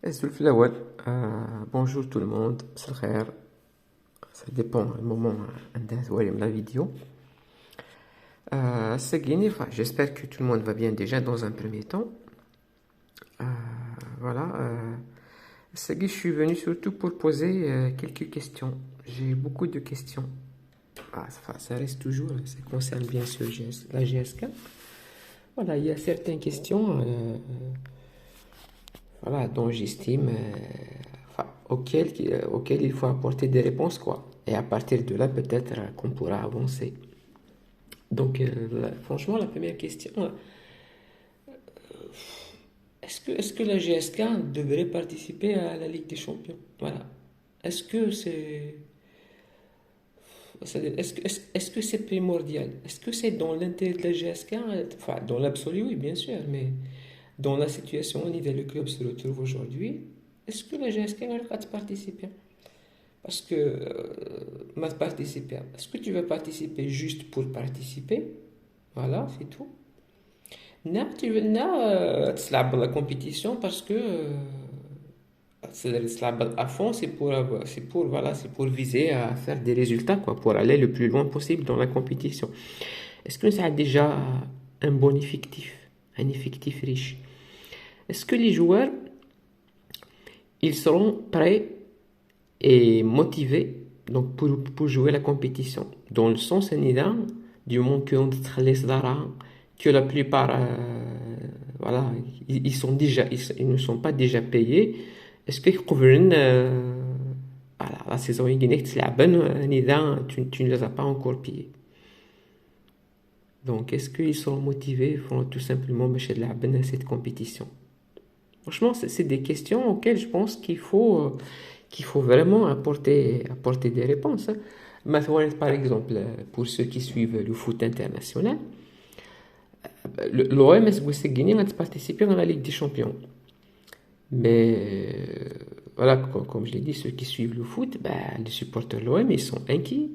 الزول الأول bonjour tout le monde مساء الخير. Ça dépend du moment عندها ثوالي من la vidéo. Seguini, enfin, j'espère que tout le monde va bien déjà dans un premier temps. Euh, voilà. Segui, je suis venu surtout pour poser quelques questions. J'ai beaucoup de questions. Enfin, ça reste toujours, ça concerne bien sûr la GSK. Voilà, il y a certaines questions voilà, dont j'estime enfin, auxquelles il faut apporter des réponses, quoi. Et à partir de là, peut-être qu'on pourra avancer. Donc, franchement, la première question, est-ce que la GSK devrait participer à la Ligue des Champions? Voilà. Est-ce que c'est, est-ce que c'est primordial? Est-ce que c'est dans l'intérêt de la GSK? Enfin, dans l'absolu, oui, bien sûr, mais dans la situation où le club se retrouve aujourd'hui, est-ce que la GSK va participer? Parce que, participer, est-ce que tu veux participer juste pour participer? Voilà, c'est tout. Non, tu veux تلعب la compétition parce que تلعب à fond, c'est pour viser à faire des résultats, quoi, pour aller le plus loin possible dans la compétition. Est-ce que ça a déjà un bon effectif, un effectif riche? Est-ce que les joueurs, ils seront prêts et motivés donc pour jouer la compétition? Dans le sens du moment que la plupart voilà, ils sont déjà ils ne sont pas déjà payés. Est-ce qu'ils couvrent voilà, la saison tu ne les as pas encore payés? Donc est-ce qu'ils seront motivés pour tout simplement cette compétition? Franchement, c'est des questions auxquelles je pense qu'il faut vraiment apporter des réponses, hein. Par exemple, pour ceux qui suivent le foot international, l'OM Bousseguini a participé dans la Ligue des Champions. Mais voilà, comme je l'ai dit, ceux qui suivent le foot, bah, les supporters de l'OM, ils sont inquiets.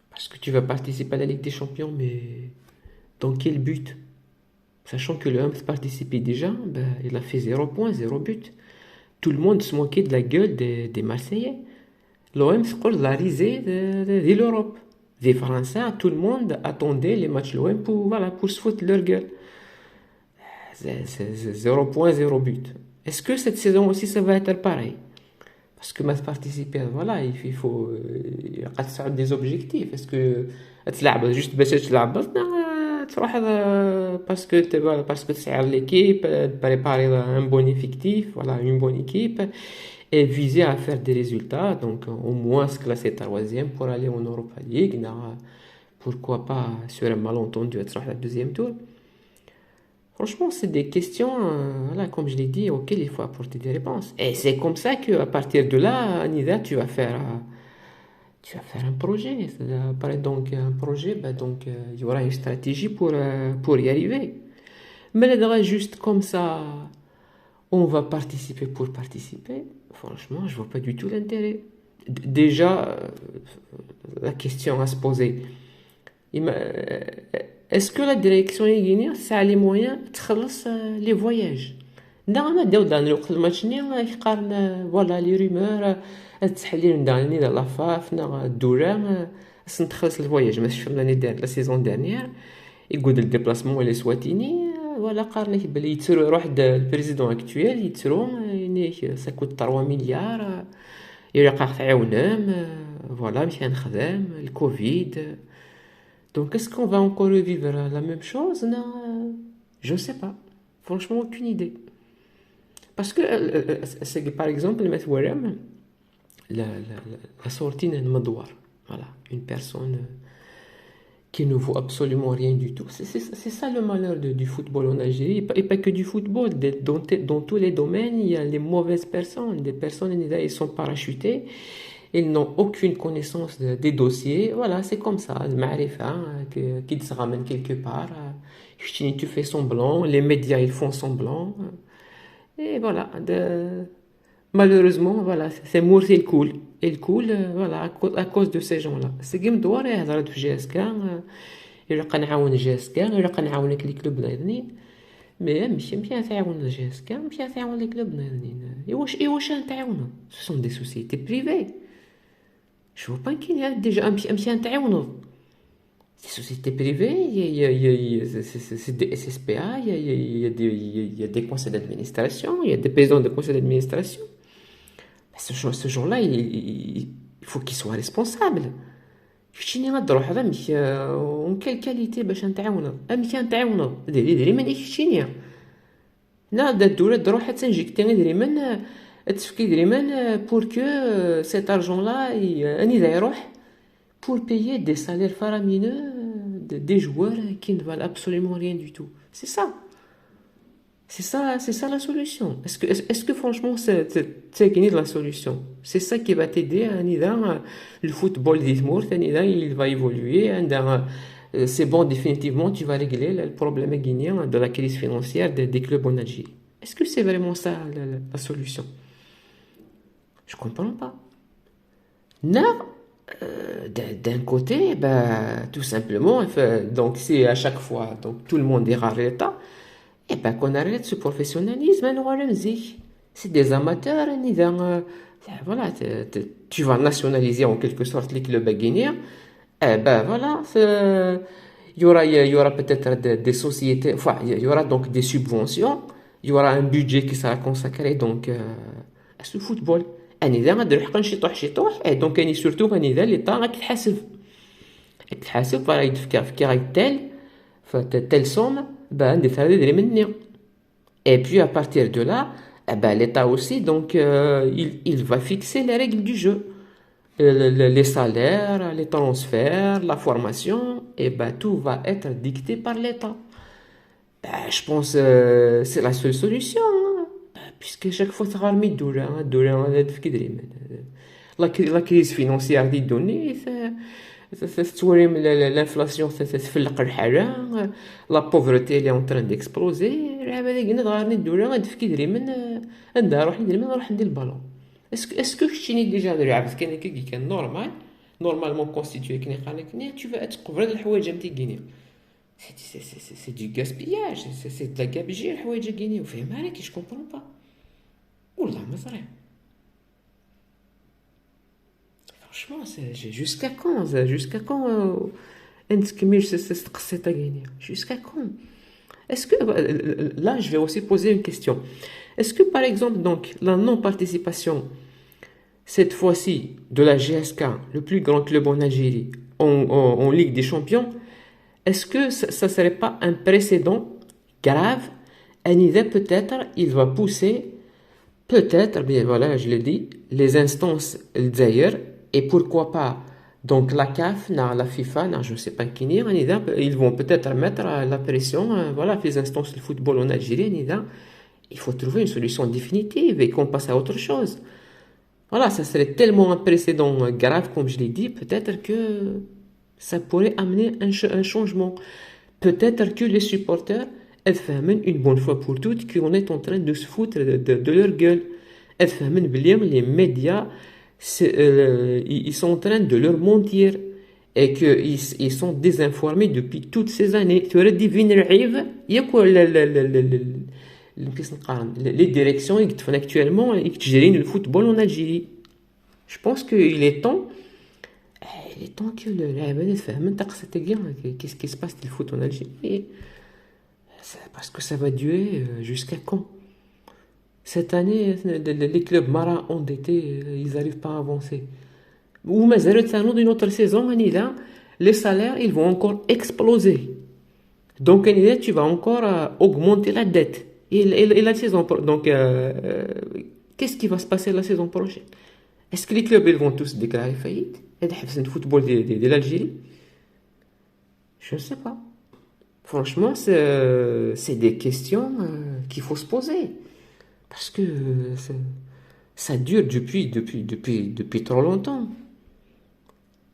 Parce que tu vas participer à la Ligue des Champions, mais dans quel but? Sachant que l'OM participait déjà, bah, il a fait 0 points, 0 but. Tout le monde se moquait de la gueule des Marseillais. L'OM se colle la risée de l'Europe. Des Français, tout le monde attendait les matchs de l'OM pour se foutre de leur gueule. C'est 0 point, 0 but. Est-ce que cette saison aussi ça va être pareil? Parce que participer, voilà, il faut des objectifs. Est-ce que تلعب juste باش تلعب تروح parce que تسعر l'équipe, préparer un bon effectif, voilà, une bonne équipe et viser à faire des résultats, donc au moins se classer troisième pour aller en Europa League, pourquoi pas sur un malentendu تروح à la deuxième tour. Franchement, c'est des questions, voilà, comme je l'ai dit, auxquelles il faut apporter des réponses. Et c'est comme ça qu'à partir de là, Nida, tu vas faire un projet. Donc, un projet, bah, donc, il y aura une stratégie pour y arriver. Mais là, juste comme ça, on va participer pour participer. Franchement, je vois pas du tout l'intérêt. Déjà, la question à se poser. Est-ce que la direction guinéenne a les moyens de تخلص les voyages? نعم داو الوقت الماتش يقارن فوالا لي رومور التحليل داني لا فاف الدوران تخلص الفواياج ماشي في لاني لا سيزون دانيير يقود الديبلاسمون لي سواتيني ولا قارن بلي يتسرو يروح البريزيدون اكتويل يتسرو سا كوت 3 مليار يلقى تعاونهم فوالا مشى نخدم الكوفيد. Donc, est-ce qu'on va encore revivre la même chose? Non, je ne sais pas. Franchement, aucune idée. Parce que, c'est que, par exemple, la sortie d'un Madouar, voilà, une personne qui ne vaut absolument rien du tout. C'est ça le malheur du football en Algérie, et pas que du football. Dans tous les domaines, il y a les mauvaises personnes. Des personnes, ils sont parachutées. Ils n'ont aucune connaissance des dossiers. Voilà, c'est comme ça. Le marifa qui se ramène quelque part. Tu fais semblant. Les médias, ils font semblant. Et voilà. Malheureusement, voilà, c'est mort, il coule. Il coule, voilà, à cause de ces gens-là. C'est game دوار هضرت في جي اس كا. يلقى نعاون جي اس كا. يلقى نعاون لي كلوب الاخرين. Mais ماشي تعاون الجيسكا ماشي تعاون لي كلوب واش نتعاونوا ce sont des sociétés privées je vois pas qu'il y a déjà ماشي نتعاونوا des sociétés privées c'est des SSPA il y a des conseils d'administration il y a des présidents de conseils d'administration ce jour-là il faut qu'ils soient responsables فشتيني غتروح هذا en quelle qualité باش نتعاونوا نتعاونوا ديري من شتيني لا الدولة تروح تنجيك تاني من تفكي من pour que cet argent là اني دا يروح pour payer des salaires faramineux des joueurs qui ne valent absolument rien du tout c'est ça c'est ça la solution est-ce que franchement c'est la solution c'est ça qui va t'aider le football il va évoluer c'est bon définitivement tu vas régler le problème guinéen de la crise financière des clubs en Algérie est-ce que c'est vraiment ça la solution je comprends pas non d'un côté tout simplement donc c'est à chaque fois donc tout le monde ira à l'État et qu'on arrête ce professionnalisme c'est des amateurs voilà tu vas nationaliser en quelque sorte les clubs guinéens voilà il y aura peut-être des sociétés enfin il y aura donc des subventions il y aura un budget qui sera consacré donc à ce football غادي نروح شطوح donc surtout l'État غتحاسب فراه يدفع telle somme et puis à partir de là l'État aussi donc il va fixer les règles du jeu les salaires les transferts la formation et tout va être dicté par l'État je pense c'est la seule solution puisque chaque fois ça remet la crise financière des données l'inflation تتفلق الحالة la pauvreté elle est en train d'exploser نروح ندير البالون est-ce que شتيني ديجا لعبت كان normal normalement constitué tu vas être couvert الحوايج نتاع غينيا c'est du gaspillage c'est de la gabegie الحوايج غينيا وفهم عليك je comprends pas والله ما صريح franchement jusqu'à quand jusqu'à quand est-ce que là je vais aussi poser une question est-ce que par exemple donc la non-participation cette fois-ci de la GSK le plus grand club en Algérie en Ligue des Champions est-ce que ça serait pas un précédent grave une idée peut-être il va pousser peut-être bien voilà je l'ai dit les instances d'ailleurs et pourquoi pas donc la CAF, la FIFA, je ne sais pas qui ils vont peut-être mettre la pression voilà, les instances du football en Algérie il faut trouver une solution définitive et qu'on passe à autre chose voilà, ça serait tellement un précédent grave comme je l'ai dit, peut-être que ça pourrait amener un changement peut-être que les supporters une bonne fois pour toutes qu'on est en train de se foutre de leur gueule les médias ils sont en train de leur mentir et qu'ils sont désinformés depuis toutes ces années. Tu aurais dit il y a quoi les directions qui font actuellement qui gèrent le football en Algérie. Je pense qu'il est temps que qu'est-ce qui se passe le foot en Algérie parce que ça va durer jusqu'à quand cette année les clubs marins endettés ils n'arrivent pas à avancer ou mais d'une autre saison les salaires ils vont encore exploser donc tu vas encore augmenter la dette et la saison donc qu'est-ce qui va se passer la saison prochaine est-ce que les clubs ils vont tous déclarer faillite c'est le football de l'Algérie je ne sais pas franchement c'est des questions qu'il faut se poser parce que ça dure depuis trop longtemps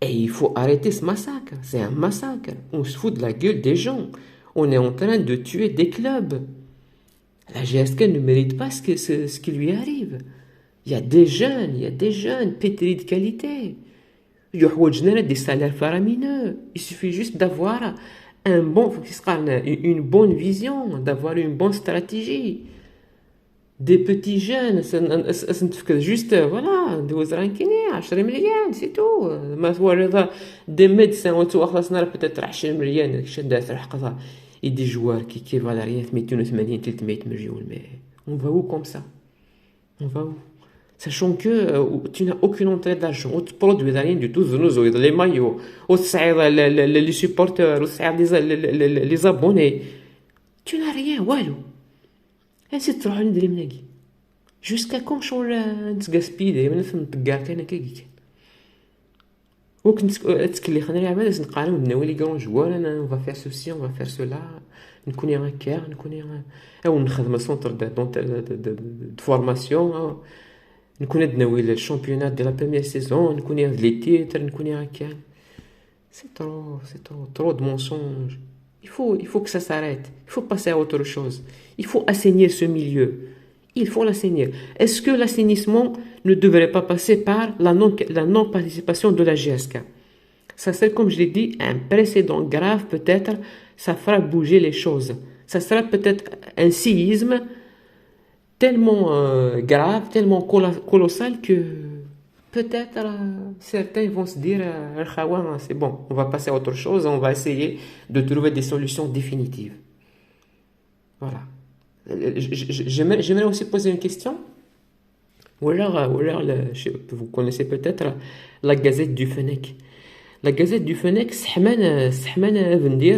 et il faut arrêter ce massacre c'est un massacre on se fout de la gueule des gens on est en train de tuer des clubs la GSK ne mérite pas ce qui lui arrive il y a des jeunes pétris de qualité des salaires faramineux il suffit juste d'avoir faut qu'il sera une bonne vision, d'avoir une bonne stratégie. Des petits jeunes, juste, voilà, دوز راه كاينين 10 مليون سي تو ما هو رضا دي ميدسان وتو خلصنا peut-être 10 مليون داك الشيء دات الحقيقه يدي جوار كي فالا ريان 280 300 مليون mais on va où comme ça on va où sachant que tu n'as aucune entrée d'argent وتبرودوي rien du tout زنوزو لي مايو وتصعيد لي سوبورتور وتصعيد لي زابوني tu n'as rien والو نسيت تروح ندري مناكي جوسكا كون شغل نتقاسبي دايما نتقار كان كي وكنت تكلي خلينا نلعب باش نقارن ندوي لي كرون جوار انا فا فير سوسي اون فا فير سولا نكون هكا نكون او نخدم سونتر دو فورماسيون نكون ندوي الشامبيونات ديال لا بروميير سيزون نكون لي تيتر نكون هكا سي ترو دو مونسونج. Il faut que ça s'arrête. Il faut passer à autre chose. Il faut assainir ce milieu. Il faut l'assainir. Est-ce que l'assainissement ne devrait pas passer par la non-participation de la GSK? Ça, c'est comme je l'ai dit, un précédent grave, peut-être, ça fera bouger les choses. Ça sera peut-être un séisme tellement grave, tellement colossal que peut-être certains vont se dire c'est bon, on va passer à autre chose, on va essayer de trouver des solutions définitives. Voilà. J'aimerais aussi poser une question. Ou alors, vous connaissez peut-être la Gazette du Fennec. La Gazette du Fennec, venir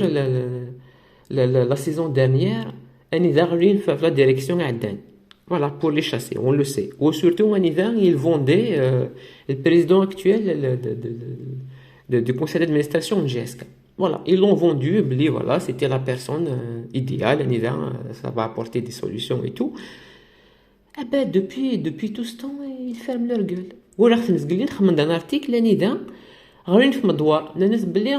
la saison dernière, elle est la direction à Dan. Voilà, pour les chasser, on le sait. Ou surtout en hiver, ils vendaient le président actuel du conseil d'administration de GSK. Voilà, ils l'ont vendu, voilà, c'était la personne idéale en hiver, ça va apporter des solutions et tout. Eh ben, depuis tout ce temps, ils ferment leur gueule. Ou alors, nous avons un article en hiver, غير في مدوار الناس بلي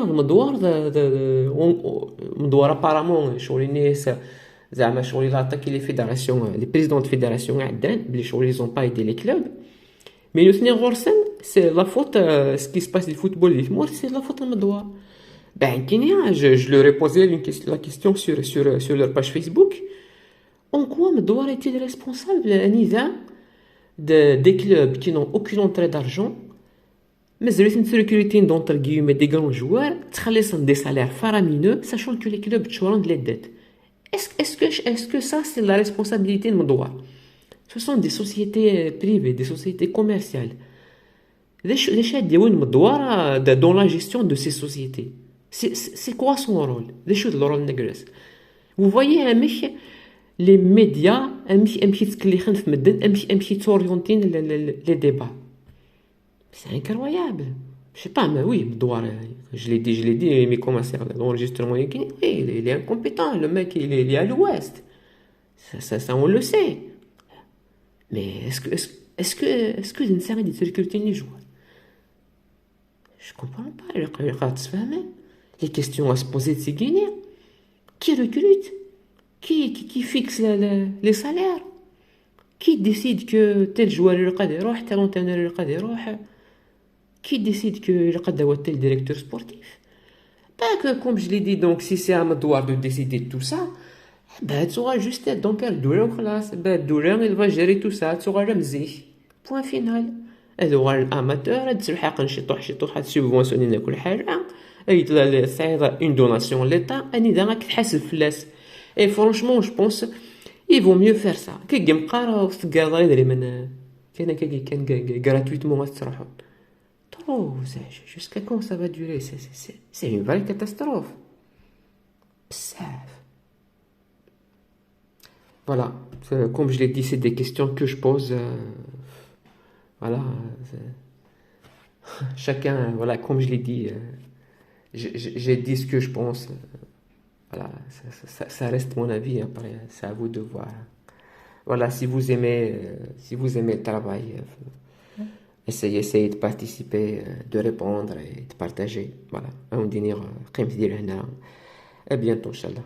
مدوار apparemment شغل الناس زعما شغل لاطاكي لي فيدراسيون لي بريزيدون دو فيدراسيون عدان بلي شغل ils ont pas aidé les clubs mais le ثاني غورسن c'est la faute ce qui se passe du football اللي تمور c'est la faute المدوار ben كاين je leur ai posé la question sur leur page Facebook en quoi مدوار est-il responsable Anisa des clubs qui n'ont aucune entrée d'argent مازالوا نتركريتين دونتر guillemets des grands joueurs تخلصهم des salaires faramineux sachant que les clubs تشورون de les dettes. Est-ce que ça, c'est la responsabilité de Mdoua? Ce sont des sociétés privées, des sociétés commerciales. Les chefs de Mdoua dans la gestion de ces sociétés. C'est quoi son rôle? Le rôle négresse. Vous voyez, les médias, les débats. C'est incroyable. Je sais pas, mais oui, je l'ai dit, mais comment c'est l'enregistrement, oui, il est incompétent, le mec, il est à l'ouest. Ça, on le sait. Mais est-ce que une série de recruter les joueurs? Je comprends pas. Les questions à se poser de ces Guinéens. Qui recrute? Qui fixe les salaires? Qui décide que tel joueur est tel entraîneur est qui décide que le tel directeur sportif? Pas que, comme je l'ai dit, donc si c'est à Mdoua de décider de tout ça, ben tu auras juste être dans quel douleur classe. Ben douleur, il va gérer tout ça, tu auras le mzih. Point final. Elle aura l'amateur, elle se fait un chitoh, elle subventionne كل حاجة. Elle fait une donation à l'État, elle y a كتحسب فلاس. Et franchement, je pense, il vaut mieux faire ça. كي جمقارا وتقاضى يدري من كان gratuitement تروحوا. Oh, jusqu'à quand ça va durer? C'est une vraie catastrophe. Psaf. Voilà, comme je l'ai dit, c'est des questions que je pose. Voilà. Chacun, voilà, comme je l'ai dit, j'ai dit ce que je pense. Voilà, ça reste mon avis. Après, c'est à vous de voir. Voilà, si vous aimez le travail. Essayez de participer, de répondre et de partager. Voilà, on dîner, à bientôt, Inch'Allah.